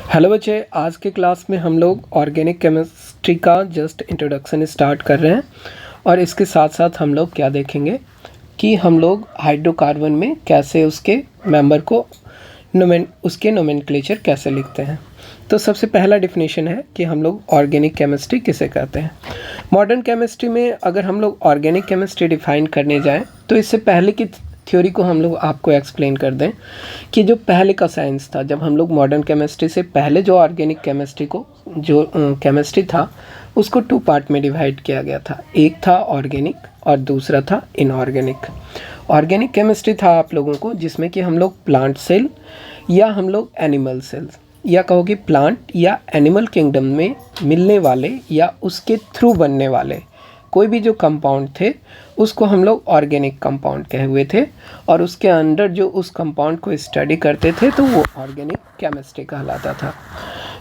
Hello बच्चे, आज के क्लास में हम लोग ऑर्गेनिक केमिस्ट्री का जस्ट इंट्रोडक्शन स्टार्ट कर रहे हैं और इसके साथ साथ हम लोग क्या देखेंगे कि हम लोग हाइड्रोकार्बन में कैसे उसके मेंबर को उसके नोमेनक्लेचर कैसे लिखते हैं। तो सबसे पहला डिफिनेशन है कि हम लोग ऑर्गेनिक केमिस्ट्री किसे कहते हैं। मॉडर्न केमिस्ट्री में अगर हम लोग ऑर्गेनिक केमिस्ट्री डिफाइन करने जाएँ तो इससे पहले की थ्योरी को हम लोग आपको एक्सप्लेन कर दें कि जो पहले का साइंस था, जब हम लोग मॉडर्न केमिस्ट्री से पहले जो ऑर्गेनिक केमिस्ट्री को जो केमिस्ट्री था उसको टू पार्ट में डिवाइड किया गया था। एक था ऑर्गेनिक और दूसरा था इनऑर्गेनिक। ऑर्गेनिक केमिस्ट्री था आप लोगों को जिसमें कि हम लोग प्लांट सेल या हम लोग एनिमल सेल्स या कहोगे प्लांट या एनिमल किंगडम में मिलने वाले या उसके थ्रू बनने वाले कोई भी जो कंपाउंड थे उसको हम लोग ऑर्गेनिक कंपाउंड कहे हुए थे और उसके अंदर जो उस कंपाउंड को स्टडी करते थे तो वो ऑर्गेनिक केमिस्ट्री कहलाता था।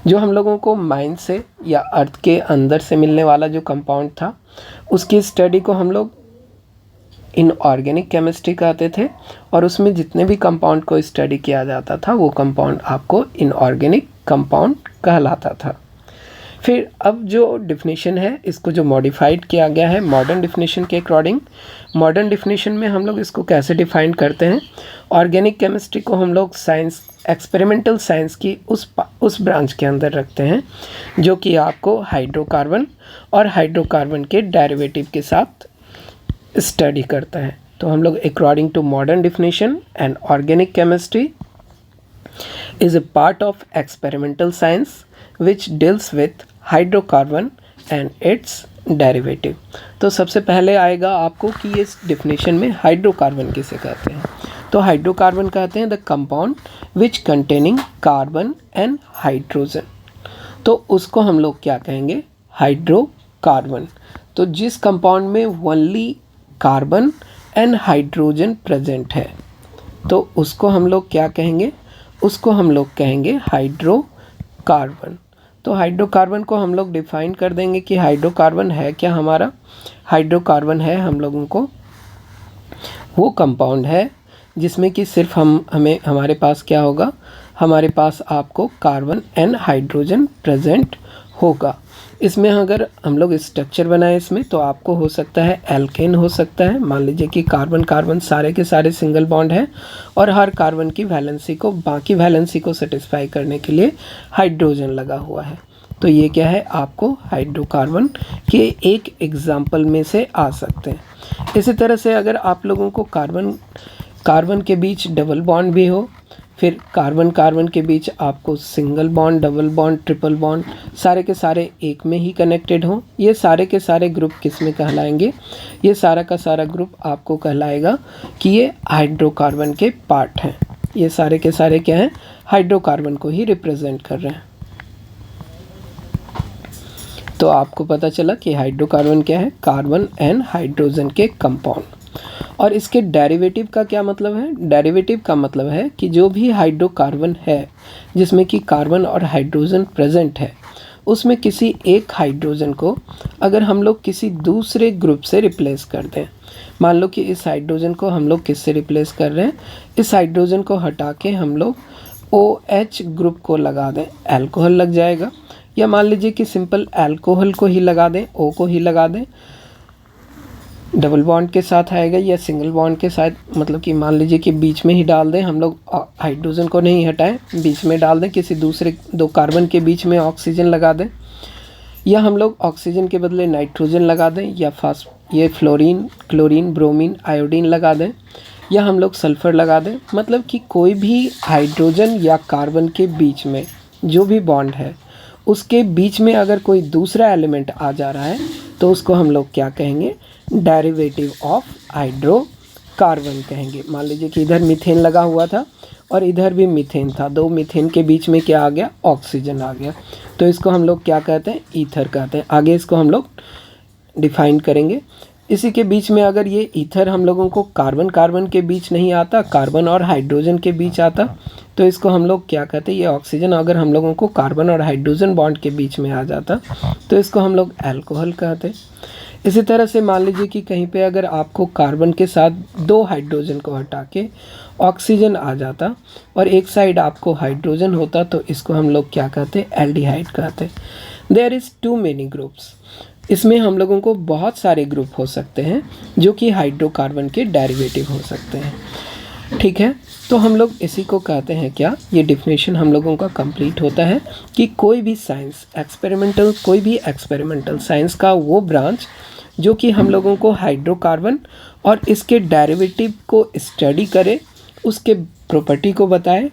जो हम लोगों को माइन से या अर्थ के अंदर से मिलने वाला जो कंपाउंड था उसकी स्टडी को हम लोग इनऑर्गेनिक केमिस्ट्री कहते थे और उसमें जितने भी कंपाउंड को स्टडी किया जाता था वो कंपाउंड आपको इनऑर्गेनिक कंपाउंड कहलाता था। फिर अब जो डिफिनेशन है इसको जो मॉडिफाइड किया गया है मॉडर्न डिफिनेशन के अकॉर्डिंग। मॉडर्न डिफिनेशन में हम लोग इसको कैसे डिफाइन करते हैं, ऑर्गेनिक केमिस्ट्री को हम लोग साइंस एक्सपेरिमेंटल साइंस की उस ब्रांच के अंदर रखते हैं जो कि आपको हाइड्रोकार्बन और हाइड्रोकार्बन के डेरिवेटिव के साथ स्टडी करता है। तो हम लोग according to modern definition and organic chemistry is a part of experimental science which deals with hydrocarbon and its derivative। तो सबसे पहले आएगा आपको कि इस डिफिनेशन में हाइड्रोकार्बन किसे कहते हैं। तो हाइड्रोकार्बन कहते हैं the compound which containing carbon and hydrogen. तो उसको हम लोग क्या कहेंगे, हाइड्रोकार्बन। तो जिस कंपाउंड में only carbon and hydrogen present है तो उसको हम लोग क्या कहेंगे, उसको हम लोग कहेंगे हाइड्रोकार्बन। तो हाइड्रोकार्बन को हम लोग डिफाइन कर देंगे कि हाइड्रोकार्बन है क्या हमारा। हाइड्रोकार्बन है हम लोगों को वो कंपाउंड है जिसमें कि सिर्फ हमारे पास क्या होगा, हमारे पास आपको कार्बन एंड हाइड्रोजन प्रेजेंट होगा। इसमें अगर हम लोग स्ट्रक्चर बनाए इसमें तो आपको हो सकता है एल्केन हो सकता है। मान लीजिए कि कार्बन कार्बन सारे के सारे सिंगल बॉन्ड है और हर कार्बन की वैलेंसी को बाकी वैलेंसी को सेटिस्फाई करने के लिए हाइड्रोजन लगा हुआ है। तो ये क्या है, आपको हाइड्रोकार्बन के एक एग्जाम्पल में से आ सकते हैं। इसी तरह से अगर आप लोगों को कार्बन के बीच डबल बॉन्ड भी हो, फिर कार्बन कार्बन के बीच आपको single bond, double bond, triple bond सारे के सारे एक में ही कनेक्टेड हों, ये सारे के सारे ग्रुप किस में कहलाएंगे, ये सारा का सारा ग्रुप आपको कहलाएगा कि ये हाइड्रोकार्बन के पार्ट हैं। ये सारे के सारे क्या हैं, हाइड्रोकार्बन को ही रिप्रेजेंट कर रहे हैं। तो आपको पता चला कि हाइड्रोकार्बन क्या है, कार्बन एंड हाइड्रोजन के कंपाउंड। और इसके डेरिवेटिव का क्या मतलब है, डेरिवेटिव का मतलब है कि जो भी हाइड्रोकार्बन है जिसमें कि कार्बन और हाइड्रोजन प्रेजेंट है उसमें किसी एक हाइड्रोजन को अगर हम लोग किसी दूसरे ग्रुप से रिप्लेस कर दें, मान लो कि इस हाइड्रोजन को हम लोग किससे रिप्लेस कर रहे हैं, इस हाइड्रोजन को हटा के हम लोग OH ग्रुप को लगा दें, अल्कोहल लग जाएगा। या मान लीजिए कि सिंपल अल्कोहल को ही लगा दें, O को ही लगा दें, डबल बॉन्ड के साथ आएगा या सिंगल बॉन्ड के साथ, मतलब कि मान लीजिए कि बीच में ही डाल दें, हम लोग हाइड्रोजन को नहीं हटाएं, बीच में डाल दें, किसी दूसरे दो कार्बन के बीच में ऑक्सीजन लगा दें, या हम लोग ऑक्सीजन के बदले नाइट्रोजन लगा दें, या ये फ्लोरीन, क्लोरीन, ब्रोमीन, आयोडीन लगा दें, या हम लोग सल्फ़र लगा दें। मतलब कि कोई भी हाइड्रोजन या कार्बन के बीच में जो भी बॉन्ड है उसके बीच में अगर कोई दूसरा एलिमेंट आ जा रहा है तो उसको हम लोग क्या कहेंगे, डेरिवेटिव ऑफ हाइड्रोकार्बन कहेंगे। मान लीजिए कि इधर मीथेन लगा हुआ था और इधर भी मीथेन था, दो मीथेन के बीच में क्या आ गया, ऑक्सीजन आ गया। तो इसको हम लोग क्या कहते हैं, ईथर कहते हैं। आगे इसको हम लोग डिफाइन करेंगे। इसी के बीच में अगर ये ईथर हम लोगों को कार्बन कार्बन के बीच नहीं आता, कार्बन और हाइड्रोजन के बीच आता, तो इसको हम लोग क्या कहते हैं, ये ऑक्सीजन अगर हम लोगों को कार्बन और हाइड्रोजन बॉन्ड के बीच में आ जाता तो इसको हम लोग अल्कोहल कहते हैं। इसी तरह से मान लीजिए कि कहीं पे अगर आपको कार्बन के साथ दो हाइड्रोजन को हटा के ऑक्सीजन आ जाता और एक साइड आपको हाइड्रोजन होता, तो इसको हम लोग क्या कहते हैं, एल्डिहाइड कहते। There is too many groups, इसमें हम लोगों को बहुत सारे ग्रुप हो सकते हैं जो कि हाइड्रोकार्बन के डेरिवेटिव हो सकते हैं। ठीक है, तो हम लोग इसी को कहते हैं क्या, ये डिफिनेशन हम लोगों का कंप्लीट होता है कि कोई भी साइंस एक्सपेरिमेंटल, कोई भी एक्सपेरिमेंटल साइंस का वो ब्रांच जो कि हम लोगों को हाइड्रोकार्बन और इसके डेरिवेटिव को स्टडी करे, उसके प्रॉपर्टी को बताए,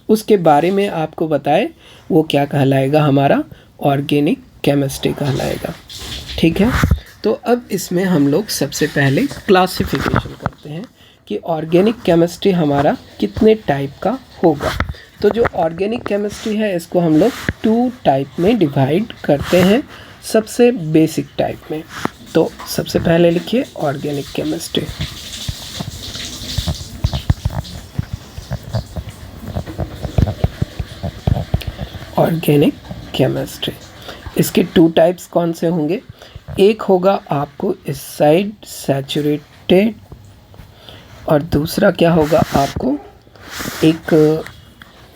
उसके बारे में आपको बताए, वो क्या कहलाएगा, हमारा ऑर्गेनिक केमिस्ट्री कहलाएगा। ठीक है, तो अब इसमें हम लोग सबसे पहले क्लासिफिकेशन करते हैं कि ऑर्गेनिक केमिस्ट्री हमारा कितने टाइप का होगा। तो जो ऑर्गेनिक केमिस्ट्री है इसको हम लोग 2 टाइप में डिवाइड करते हैं, सबसे बेसिक टाइप में। तो सबसे पहले लिखिए ऑर्गेनिक केमिस्ट्री। ऑर्गेनिक केमिस्ट्री, इसके 2 टाइप्स कौन से होंगे, एक होगा आपको इस साइड सैचुरेटेड और दूसरा क्या होगा आपको एक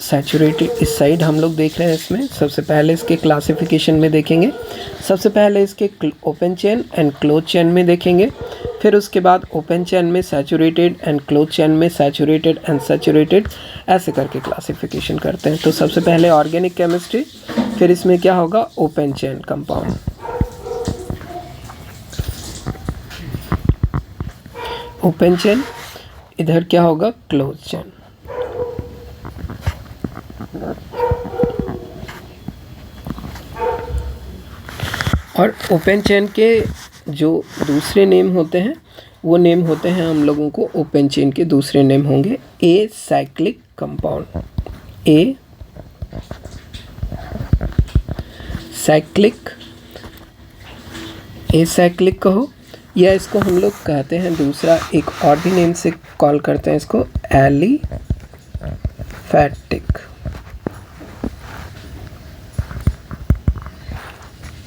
सैचुरेटेड इस साइड हम लोग देख रहे हैं। इसमें सबसे पहले इसके क्लासिफिकेशन में देखेंगे, सबसे पहले इसके open chain and close chain में देखेंगे, फिर उसके बाद ओपन चेन में सैचुरेटेड एंड क्लोज चेन में सैचुरेटेड एंड सैचुरेटेड, ऐसे करके क्लासिफिकेशन करते हैं। तो सबसे पहले ऑर्गेनिक केमिस्ट्री, फिर इसमें क्या होगा, open chain compound, open chain, इधर क्या होगा, क्लोज चेन। और ओपन चेन के जो दूसरे नेम होते हैं वो नेम होते हैं हम लोगों को, ओपन चेन के दूसरे नेम होंगे a cyclic compound, a cyclic, a cyclic कहो, या इसको हम लोग कहते हैं दूसरा एक और भी नेम से कॉल करते हैं इसको, एलिफैटिक।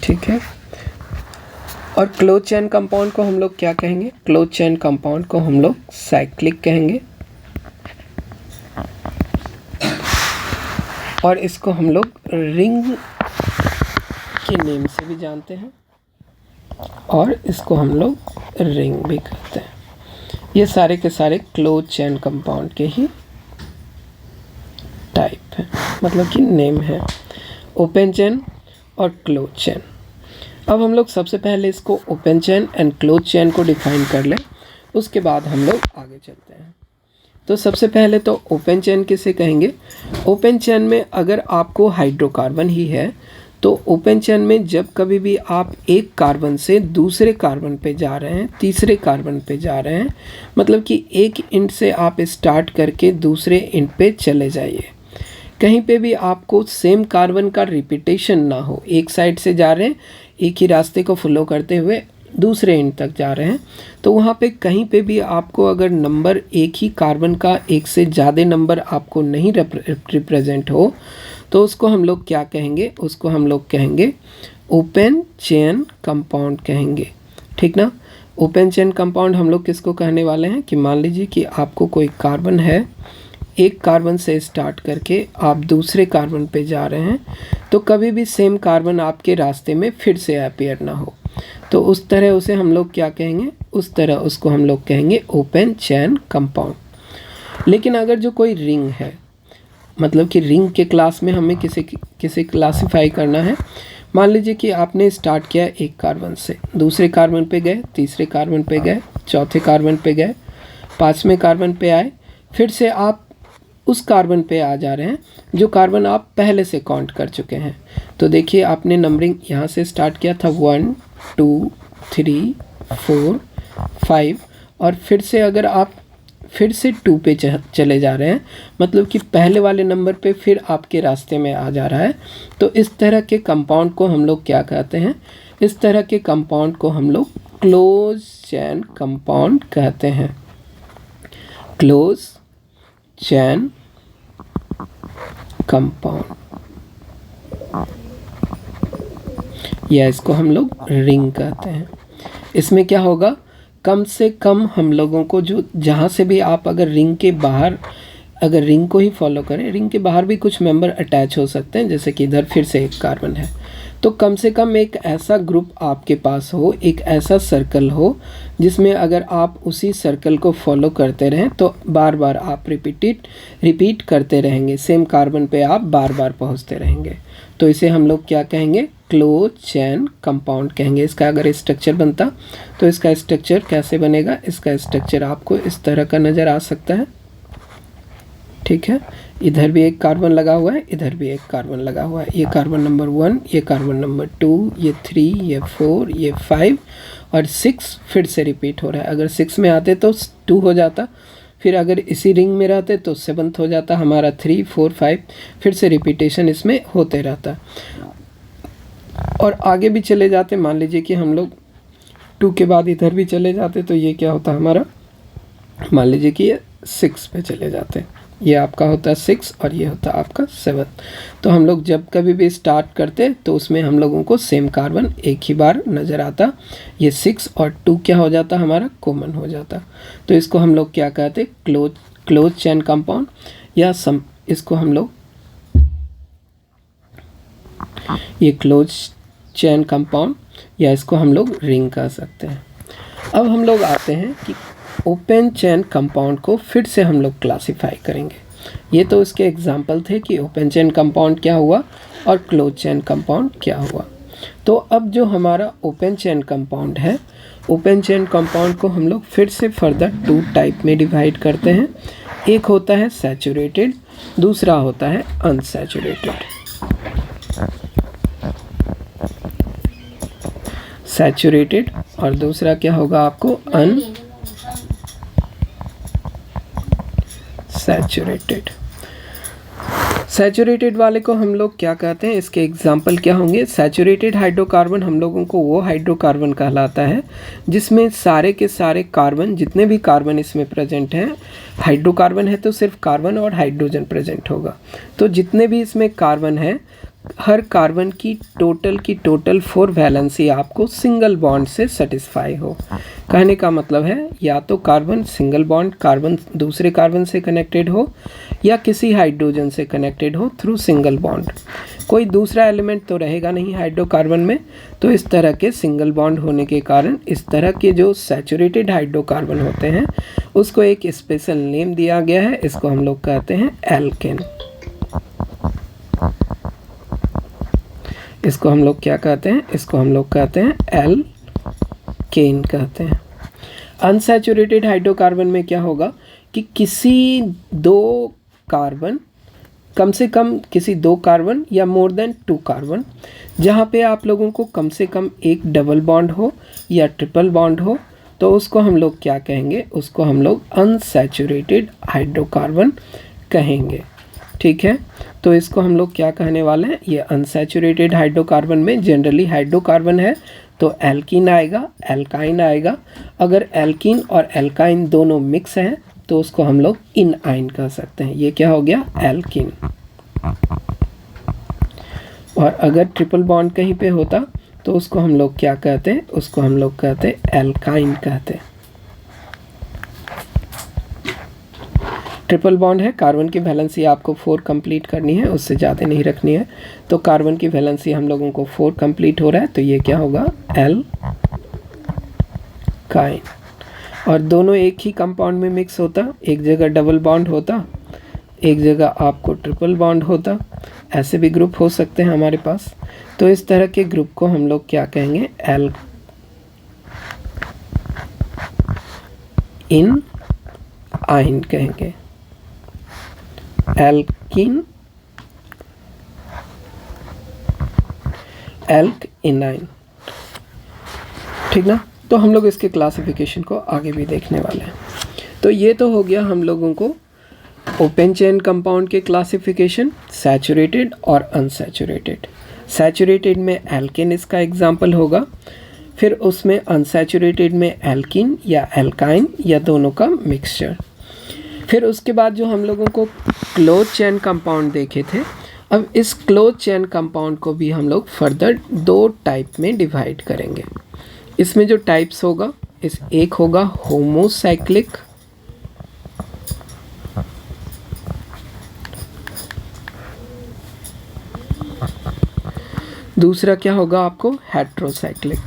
ठीक है, और क्लोज चेन कंपाउंड को हम लोग क्या कहेंगे, क्लोज चेन कंपाउंड को हम लोग साइक्लिक कहेंगे, और इसको हम लोग रिंग के नेम से भी जानते हैं और इसको हम लोग रिंग भी कहते हैं। ये सारे के सारे क्लोज चेन कंपाउंड के ही टाइप हैं, मतलब कि नेम है, ओपन चेन और क्लोज चेन। अब हम लोग सबसे पहले इसको open chain and close chain को डिफाइन कर लें, उसके बाद हम लोग आगे चलते हैं। तो सबसे पहले तो ओपन चेन किसे कहेंगे, ओपन चेन में अगर आपको हाइड्रोकार्बन ही है तो ओपन चेन में जब कभी भी आप एक कार्बन से दूसरे कार्बन पे जा रहे हैं, तीसरे कार्बन पे जा रहे हैं, मतलब कि एक इंट से आप स्टार्ट करके दूसरे इंट पे चले जाइए, कहीं पे भी आपको सेम कार्बन का रिपीटेशन ना हो, एक साइड से जा रहे हैं, एक ही रास्ते को फॉलो करते हुए दूसरे एंड तक जा रहे हैं, तो वहाँ पे कहीं पे भी आपको अगर नंबर एक ही कार्बन का एक से ज़्यादा नंबर आपको नहीं रिप्रेजेंट हो, तो उसको हम लोग क्या कहेंगे, उसको हम लोग कहेंगे ओपन चेन कंपाउंड कहेंगे। ठीक ना, ओपन चेन कंपाउंड हम लोग किसको कहने वाले हैं कि मान लीजिए कि आपको कोई कार्बन है, एक कार्बन से स्टार्ट करके आप दूसरे कार्बन पे जा रहे हैं, तो कभी भी सेम कार्बन आपके रास्ते में फिर से अपीयर ना हो, तो उस तरह उसे हम लोग क्या कहेंगे, उस तरह उसको हम लोग कहेंगे ओपन चेन कंपाउंड। लेकिन अगर जो कोई रिंग है, मतलब कि रिंग के क्लास में हमें किसे क्लासिफाई करना है, मान लीजिए कि आपने स्टार्ट किया एक कार्बन से, दूसरे कार्बन पे गए, तीसरे कार्बन पे गए, चौथे कार्बन पे गए, पाँचवें कार्बन पे आए, फिर से आप उस कार्बन पे आ जा रहे हैं जो कार्बन आप पहले से काउंट कर चुके हैं। तो देखिए आपने नंबरिंग यहाँ से स्टार्ट किया था 1 2 3 4 5, और फिर से अगर आप फिर से 2 पे चले जा रहे हैं, मतलब कि पहले वाले नंबर पे फिर आपके रास्ते में आ जा रहा है, तो इस तरह के कंपाउंड को हम लोग क्या कहते हैं, इस तरह के कंपाउंड को हम लोग क्लोज चेन कंपाउंड कहते हैं, क्लोज चेन कंपाउंड, या इसको हम लोग रिंग कहते हैं। इसमें क्या होगा, कम से कम हम लोगों को जो जहाँ से भी आप अगर रिंग के बाहर, अगर रिंग को ही फॉलो करें, रिंग के बाहर भी कुछ मेंबर अटैच हो सकते हैं, जैसे कि इधर फिर से एक कार्बन है, तो कम से कम एक ऐसा ग्रुप आपके पास हो, एक ऐसा सर्कल हो जिसमें अगर आप उसी सर्कल को फॉलो करते रहें तो बार बार आप रिपीट करते रहेंगे, सेम कार्बन पे आप बार बार पहुंचते रहेंगे। तो इसे हम लोग क्या कहेंगे? क्लोज चेन कंपाउंड कहेंगे। इसका अगर स्ट्रक्चर बनता तो इसका स्ट्रक्चर कैसे बनेगा? इसका स्ट्रक्चर आपको इस तरह का नज़र आ सकता है, ठीक है। इधर भी एक कार्बन लगा हुआ है, इधर भी एक कार्बन लगा हुआ है। ये कार्बन नंबर 1, ये कार्बन नंबर 2, ये 3, ये 4, ये 5 और 6 फिर से रिपीट हो रहा है। अगर 6 में आते तो 2 हो जाता, फिर अगर इसी रिंग में रहते तो 7th हो जाता हमारा, 3, 4, 5 फिर से रिपीटेशन इसमें होते रहता। और आगे भी चले जाते, मान लीजिए कि हम लोग 2 के बाद इधर भी चले जाते तो ये क्या होता हमारा, मान लीजिए कि ये 6 पे चले जाते, ये आपका होता है 6 और ये होता है आपका 7। तो हम लोग जब कभी भी स्टार्ट करते तो उसमें हम लोगों को सेम कार्बन एक ही बार नज़र आता, ये 6 और 2 क्या हो जाता हमारा, कॉमन हो जाता। तो इसको हम लोग क्या कहते, क्लोज चेन कंपाउंड, या इसको हम लोग ये क्लोज चेन कंपाउंड, या इसको हम लोग रिंग कह सकते हैं। अब हम लोग आते हैं कि ओपन चेन कंपाउंड को फिर से हम लोग क्लासिफाई करेंगे। ये तो इसके एग्जाम्पल थे कि ओपन चेन कंपाउंड क्या हुआ और क्लोज चेन कंपाउंड क्या हुआ। तो अब जो हमारा ओपन चेन कंपाउंड है, ओपन चेन कंपाउंड को हम लोग फिर से फर्दर 2 टाइप में डिवाइड करते हैं। एक होता है सैचुरेटेड, दूसरा होता है अनसैचुरेटेड। सैचुरेटेड और दूसरा क्या होगा आपको, सैचुरेटेड। सैचुरेटेड वाले को हम लोग क्या कहते हैं, इसके एग्जाम्पल क्या होंगे? सैचुरेटेड हाइड्रोकार्बन हम लोगों को वो हाइड्रोकार्बन कहलाता है जिसमें सारे के सारे कार्बन, जितने भी कार्बन इसमें प्रेजेंट हैं, हाइड्रोकार्बन है तो सिर्फ कार्बन और हाइड्रोजन प्रेजेंट होगा, तो जितने भी इसमें कार्बन है, हर कार्बन की टोटल 4 वैलेंसी आपको सिंगल बॉन्ड से सेटिस्फाई हो। कहने का मतलब है या तो कार्बन सिंगल बॉन्ड कार्बन दूसरे कार्बन से कनेक्टेड हो, या किसी हाइड्रोजन से कनेक्टेड हो थ्रू सिंगल बॉन्ड। कोई दूसरा एलिमेंट तो रहेगा नहीं हाइड्रोकार्बन में, तो इस तरह के सिंगल बॉन्ड होने के कारण इस तरह के जो सैचुरेटेड हाइड्रोकार्बन होते हैं उसको एक स्पेशल नेम दिया गया है। इसको हम लोग कहते हैं एल्केन। इसको हम लोग क्या कहते हैं? इसको हम लोग कहते हैं एल्केन कहते हैं। अनसैचुरेटेड हाइड्रोकार्बन में क्या होगा कि किसी 2 कार्बन, कम से कम किसी 2 कार्बन या मोर देन 2 कार्बन, जहाँ पे आप लोगों को कम से कम एक डबल बॉन्ड हो या ट्रिपल बॉन्ड हो, तो उसको हम लोग क्या कहेंगे? उसको हम लोग अनसैचुरेटेड हाइड्रोकार्बन कहेंगे, ठीक है। तो इसको हम लोग क्या कहने वाले हैं? ये अनसैचुरेटेड हाइड्रोकार्बन में जनरली हाइड्रोकार्बन है तो एल्कीन आएगा, एल्काइन आएगा। अगर एल्कीन और एल्काइन दोनों मिक्स हैं तो उसको हम लोग इनआइन कह सकते हैं। ये क्या हो गया? एल्कीन। और अगर ट्रिपल बॉन्ड कहीं पे होता तो उसको हम लोग क्या कहते हैं? उसको हम लोग कहते हैं एल्काइन कहते हैं। ट्रिपल बॉन्ड है, कार्बन की वैलेंसी आपको 4 कंप्लीट करनी है, उससे ज़्यादा नहीं रखनी है। तो कार्बन की वैलेंसी हम लोगों को 4 कंप्लीट हो रहा है, तो ये क्या होगा? एल्काइन। और दोनों एक ही कंपाउंड में मिक्स होता, एक जगह डबल बॉन्ड होता, एक जगह आपको ट्रिपल बॉन्ड होता। ऐसे भी ग्रुप हो सकते हैं हमारे पास। तो इस तरह के ग्रुप को हम लोग क्या कहेंगे? इनआइन कहेंगे। एल्कीन, इनआइन, ठीक ना। तो हम लोग इसके क्लासिफिकेशन को आगे भी देखने वाले हैं। तो ये तो हो गया हम लोगों को ओपन चेन कंपाउंड के क्लासिफिकेशन, सैचुरेटेड और अनसैचुरेटेड। सैचुरेटेड में एल्केन इसका एग्जाम्पल होगा, फिर उसमें अनसैचुरेटेड में एल्कीन या एल्काइन या दोनों का मिक्सचर। फिर उसके बाद जो हम लोगों को क्लोज चेन कंपाउंड देखे थे, अब इस क्लोज चेन कंपाउंड को भी हम लोग फर्दर 2 टाइप में डिवाइड करेंगे। इसमें जो टाइप्स होगा इस एक होगा होमोसाइक्लिक, दूसरा क्या होगा आपको हेट्रोसाइक्लिक।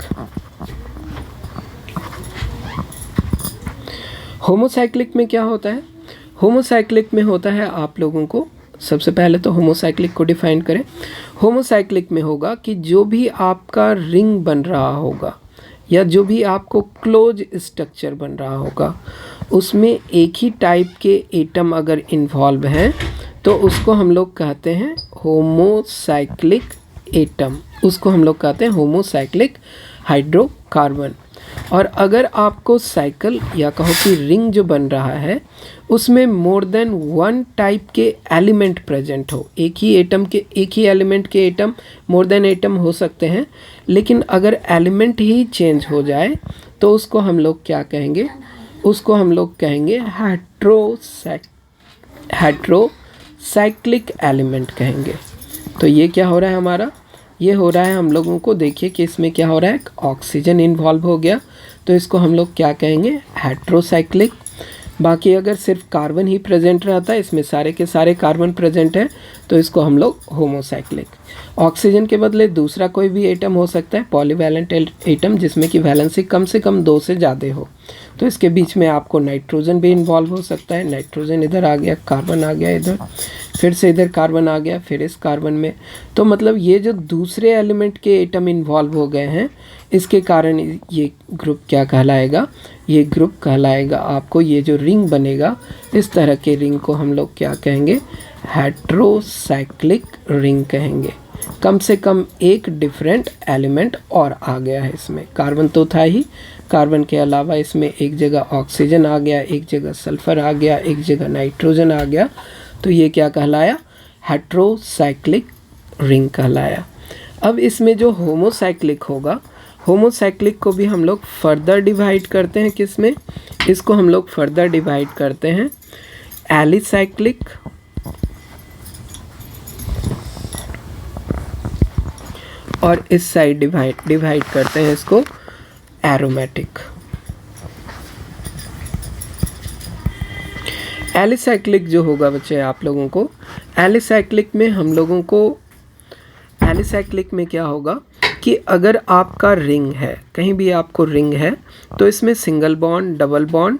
होमोसाइक्लिक में क्या होता है? होमोसाइक्लिक में होता है, आप लोगों को सबसे पहले तो होमोसाइक्लिक को डिफाइन करें। होमोसाइक्लिक में होगा कि जो भी आपका रिंग बन रहा होगा या जो भी आपको क्लोज स्ट्रक्चर बन रहा होगा उसमें एक ही टाइप के एटम अगर इन्वॉल्व हैं तो उसको हम लोग कहते हैं होमोसाइक्लिक एटम, उसको हम लोग कहते हैं होमोसाइक्लिक हाइड्रोकार्बन। और अगर आपको साइकिल या कहो कि रिंग जो बन रहा है उसमें मोर देन वन टाइप के एलिमेंट प्रेजेंट हो, एक ही एलिमेंट के एटम मोर देन एटम हो सकते हैं, लेकिन अगर एलिमेंट ही चेंज हो जाए तो उसको हम लोग क्या कहेंगे? उसको हम लोग कहेंगे हेट्रोसाइक्लिक एलिमेंट कहेंगे। तो ये क्या हो रहा है हमारा? ये हो रहा है हम लोगों को, देखिए कि इसमें क्या हो रहा है, ऑक्सीजन इन्वॉल्व हो गया तो इसको हम लोग क्या कहेंगे? हेट्रोसाइक्लिक। बाकी अगर सिर्फ कार्बन ही प्रेजेंट रहता है, इसमें सारे के सारे कार्बन प्रेजेंट है तो इसको हम लोग होमोसाइक्लिक। ऑक्सीजन के बदले दूसरा कोई भी एटम हो सकता है, पॉलीवैलेंट एटम जिसमें कि वैलेंसी कम से कम 2 से ज़्यादा हो। तो इसके बीच में आपको नाइट्रोजन भी इन्वॉल्व हो सकता है, नाइट्रोजन इधर आ गया, कार्बन आ गया इधर, फिर से इधर कार्बन आ गया, फिर इस कार्बन में। तो मतलब ये जो दूसरे एलिमेंट के एटम इन्वॉल्व हो गए हैं इसके कारण ये ग्रुप क्या कहलाएगा? ये ग्रुप कहलाएगा आपको, ये जो रिंग बनेगा इस तरह के रिंग को हम लोग क्या कहेंगे? हेट्रोसाइक्लिक रिंग कहेंगे। कम से कम एक डिफरेंट एलिमेंट और आ गया है इसमें, कार्बन तो था ही, कार्बन के अलावा इसमें एक जगह ऑक्सीजन आ गया, एक जगह सल्फर आ गया, एक जगह नाइट्रोजन आ गया, तो ये क्या कहलाया? हेट्रोसाइक्लिक रिंग कहलाया। अब इसमें जो होमोसाइक्लिक होगा, होमोसाइक्लिक को भी हम लोग फर्दर डिवाइड करते हैं, किस में? इसको हम लोग फर्दर डिवाइड करते हैं एलिसाइक्लिक और इस साइड डिवाइड करते हैं इसको एरोमेटिक। एलिसाइक्लिक जो होगा बच्चे आप लोगों को, एलिसाइक्लिक में हम लोगों को, एलिसाइक्लिक में क्या होगा कि अगर आपका रिंग है, कहीं भी आपको रिंग है तो इसमें सिंगल बॉन्ड, डबल बॉन्ड,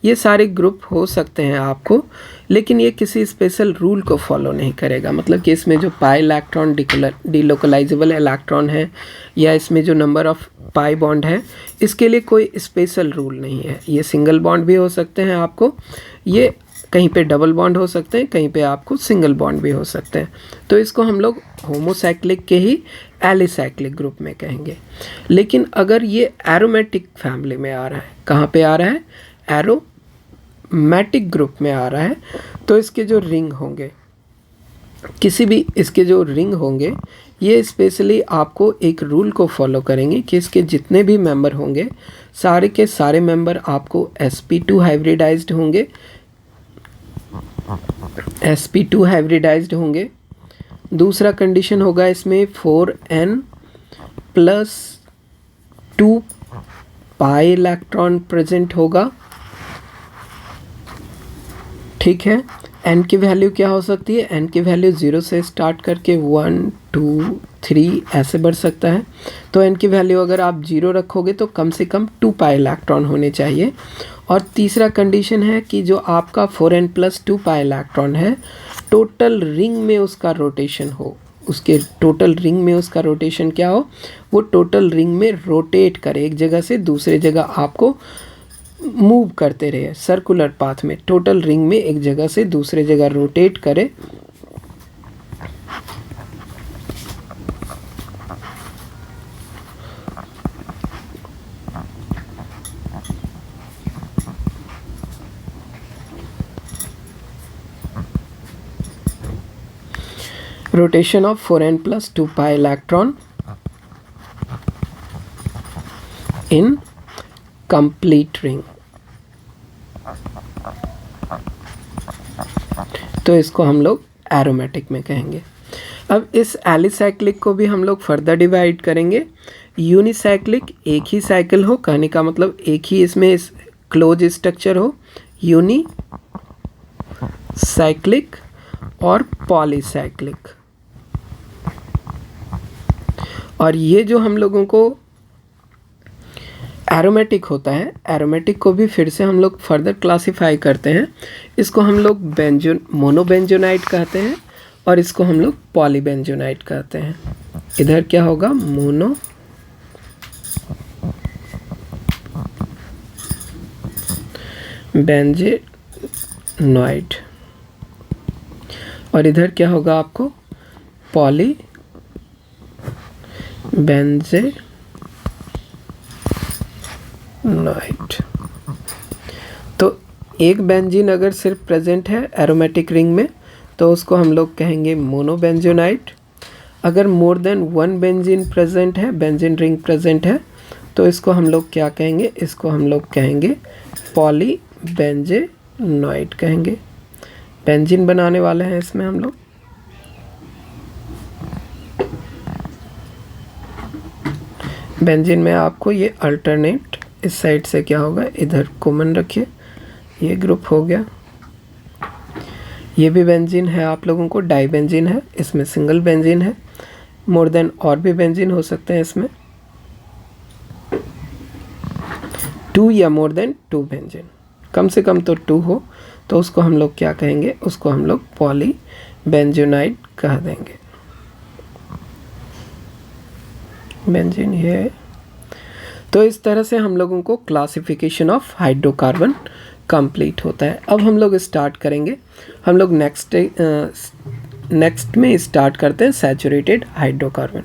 ये सारे ग्रुप हो सकते हैं आपको, लेकिन ये किसी स्पेशल रूल को फॉलो नहीं करेगा। मतलब कि इसमें जो पाई इलेक्ट्रॉन डिलोकलाइजेबल इलेक्ट्रॉन है या इसमें जो नंबर ऑफ पाई बॉन्ड है, इसके लिए कोई स्पेशल रूल नहीं है। ये सिंगल बॉन्ड भी हो सकते हैं आपको, ये कहीं पे डबल बॉन्ड हो सकते हैं, कहीं पे आपको सिंगल बॉन्ड भी हो सकते हैं। तो इसको हम लोग होमोसाइक्लिक के ही एलिसाइक्लिक ग्रुप में कहेंगे। लेकिन अगर ये एरोमेटिक फैमिली में आ रहा है, कहाँ पे आ रहा है? एरोमेटिक ग्रुप में आ रहा है, तो इसके जो रिंग होंगे, किसी भी इसके जो रिंग होंगे, ये स्पेशली आपको एक रूल को फॉलो करेंगे कि इसके जितने भी मेंबर होंगे सारे के सारे मेंबर आपको sp2 हाइब्रिडाइज्ड होंगे, sp2 हाइब्रिडाइज्ड होंगे। दूसरा कंडीशन होगा इसमें 4n plus 2 pi electron present होगा, ठीक है। n की वैल्यू क्या हो सकती है? n की वैल्यू 0 से स्टार्ट करके 1 2 3 ऐसे बढ़ सकता है। तो n की वैल्यू अगर आप 0 रखोगे तो कम से कम 2 पाई इलेक्ट्रॉन होने चाहिए। और तीसरा कंडीशन है कि जो आपका 4n प्लस 2 पाई इलेक्ट्रॉन है, टोटल रिंग में उसका रोटेशन हो, उसके टोटल रिंग में उसका रोटेशन क्या हो? वो टोटल रिंग में रोटेट करे, एक जगह से दूसरे जगह आपको मूव करते रहे सर्कुलर पाथ में, टोटल रिंग में एक जगह से दूसरे जगह रोटेट करे। Rotation of 4n plus 2 pi electron in complete ring. तो इसको हम लोग एरोमेटिक में कहेंगे। अब इस एलिसाइक्लिक को भी हम लोग फर्दर डिवाइड करेंगे यूनिसाइक्लिक, एक ही साइकिल हो, कहने का मतलब एक ही इसमें क्लोज स्ट्रक्चर हो, यूनी साइक्लिक और पॉलीसाइक्लिक। और ये जो हम लोगों को एरोमेटिक होता है, एरोमेटिक को भी फिर से हम लोग फर्दर क्लासिफाई करते हैं। इसको हम लोग मोनोबेंजोनाइट कहते हैं और इसको हम लोग पॉलीबेंजोनाइट कहते हैं। इधर क्या होगा, मोनो बेंजोनाइट और इधर क्या होगा आपको, पॉली बेंजोनाइट। तो एक बेंजीन अगर सिर्फ प्रेजेंट है एरोमेटिक रिंग में तो उसको हम लोग कहेंगे मोनोबेंजोनाइट। अगर more than one benzene present है, बेंजीन रिंग प्रेजेंट है, तो इसको हम लोग क्या कहेंगे, इसको हम लोग कहेंगे पॉलीबेंजोनाइट कहेंगे। बेंजीन बनाने वाले हैं इसमें हम लोग। बेंजीन में आपको ये अल्टरनेट इस साइड से क्या होगा, इधर कॉमन रखिए, ये ग्रुप हो गया। ये भी बेंजीन है आप लोगों को, डाई बेंजीन है, इसमें सिंगल बेंजीन है। मोर देन और भी बेंजीन हो सकते हैं इसमें, 2 या मोर देन 2 बेंजीन, कम से कम तो 2 हो, तो उसको हम लोग क्या कहेंगे, उसको हम लोग पॉली बेंजोनाइट कह देंगे। बेंजीन ये। तो इस तरह से हम लोगों को क्लासिफिकेशन ऑफ हाइड्रोकार्बन कंप्लीट होता है। अब हम लोग स्टार्ट करेंगे, हम लोग नेक्स्ट में स्टार्ट करते हैं सैचुरेटेड हाइड्रोकार्बन।